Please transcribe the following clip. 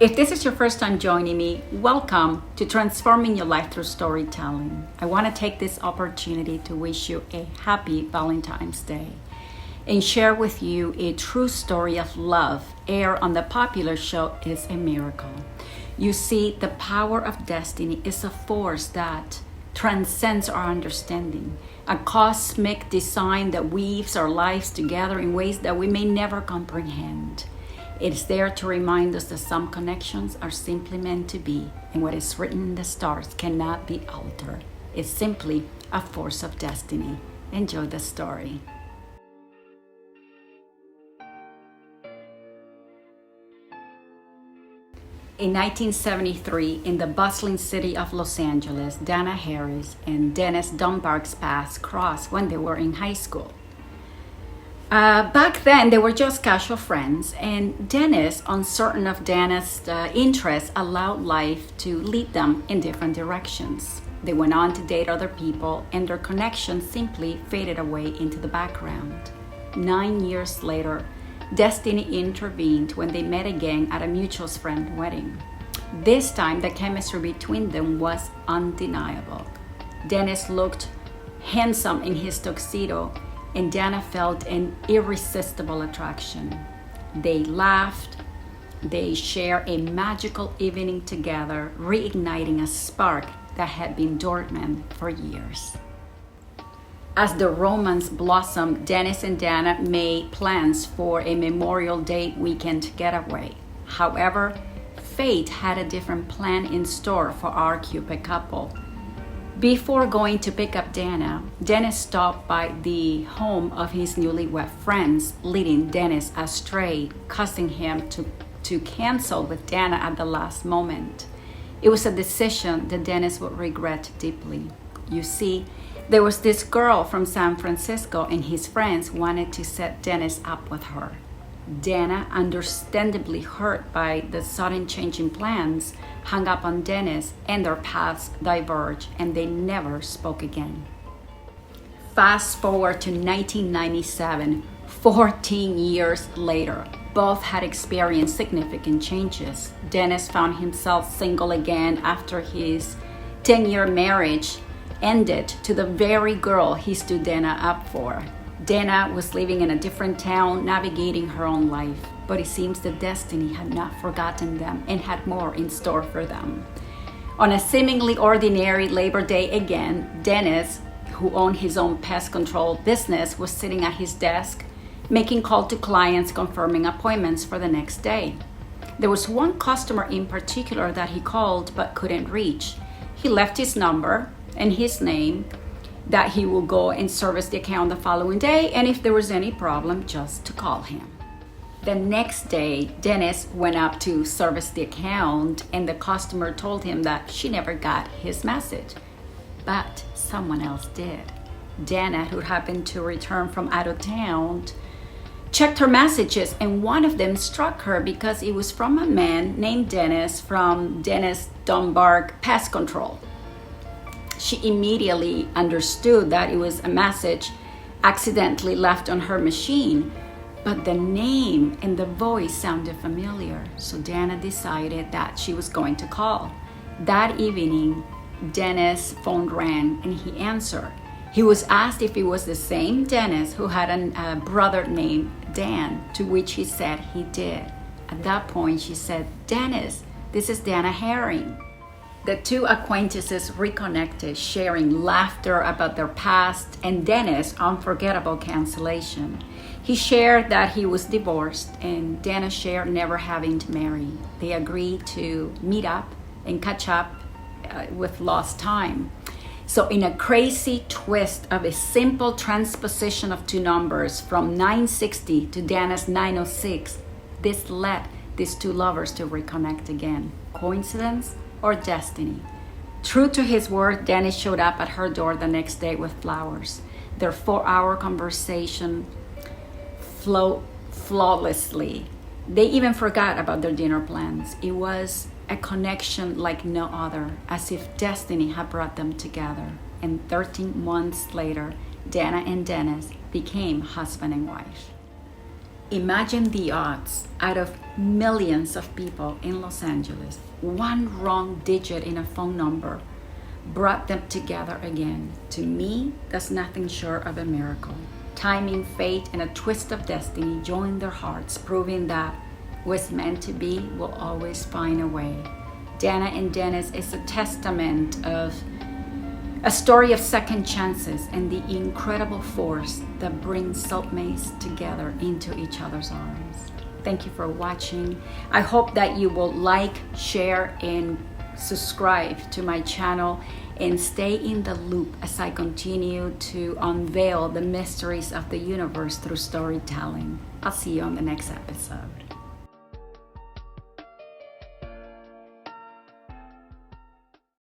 If this is your first time joining me, welcome to Transforming Your Life Through Storytelling. I want to take this opportunity to wish you a happy Valentine's Day and share with you a true story of love aired on the popular show Is a Miracle. You see, the power of destiny is a force that transcends our understanding, a cosmic design that weaves our lives together in ways that we may never comprehend. It is there to remind us that some connections are simply meant to be, and what is written in the stars cannot be altered. It's simply a force of destiny. Enjoy the story. In 1973, in the bustling city of Los Angeles, Dana Harris and Dennis Dunbark's paths crossed when they were in high school. Back then, they were just casual friends, and Dennis, uncertain of Dana's interests, allowed life to lead them in different directions. They went on to date other people, and their connection simply faded away into the background. 9 years later, destiny intervened when they met again at a mutual friend's wedding. This time, the chemistry between them was undeniable. Dennis looked handsome in his tuxedo, and Dana felt an irresistible attraction. They laughed, they shared a magical evening together, reigniting a spark that had been dormant for years. As the romance blossomed, Dennis and Dana made plans for a Memorial Day weekend getaway. However, fate had a different plan in store for our Cupid couple. Before going to pick up Dana, Dennis stopped by the home of his newlywed friends, leading Dennis astray, causing him to cancel with Dana at the last moment. It was a decision that Dennis would regret deeply. You see, there was this girl from San Francisco, and his friends wanted to set Dennis up with her. Dana, understandably hurt by the sudden change in plans, hung up on Dennis, and their paths diverged, and they never spoke again. Fast forward to 1997, 14 years later, both had experienced significant changes. Dennis found himself single again after his 10-year marriage ended to the very girl he stood Dana up for. Dana was living in a different town, navigating her own life, but it seems that destiny had not forgotten them and had more in store for them. On a seemingly ordinary Labor Day again, Dennis, who owned his own pest control business, was sitting at his desk, making calls to clients, confirming appointments for the next day. There was one customer in particular that he called but couldn't reach. He left his number and his name, that he will go and service the account the following day, and if there was any problem, just to call him. The next day, Dennis went up to service the account, and the customer told him that she never got his message, but someone else did. Dana, who happened to return from out of town, checked her messages, and one of them struck her because it was from a man named Dennis from Dennis Dunbark Pest Control. She immediately understood that it was a message accidentally left on her machine, but the name and the voice sounded familiar, so Dana decided that she was going to call. That evening, Dennis' phone rang and he answered. He was asked if it was the same Dennis who had a brother named Dan, to which he said he did. At that point, she said, "Dennis, this is Dana Herring." The two acquaintances reconnected, sharing laughter about their past and Dennis' unforgettable cancellation. He shared that he was divorced, and Dana shared never having to marry. They agreed to meet up and catch up with lost time. So in a crazy twist of a simple transposition of two numbers from 960 to Dana's 906, this led these two lovers to reconnect again. Coincidence or destiny? True to his word, Dennis showed up at her door the next day with flowers. Their 4-hour conversation flowed flawlessly. They even forgot about their dinner plans. It was a connection like no other, as if destiny had brought them together. And 13 months later, Dana and Dennis became husband and wife. Imagine the odds. Out of millions of people in Los Angeles, one wrong digit in a phone number brought them together again. To me, that's nothing short of a miracle. Timing, fate, and a twist of destiny joined their hearts, proving that what's meant to be will always find a way. Dana and Dennis is a testament of a story of second chances and the incredible force that brings soulmates together into each other's arms. Thank you for watching. I hope that you will like, share, and subscribe to my channel and stay in the loop as I continue to unveil the mysteries of the universe through storytelling. I'll see you on the next episode.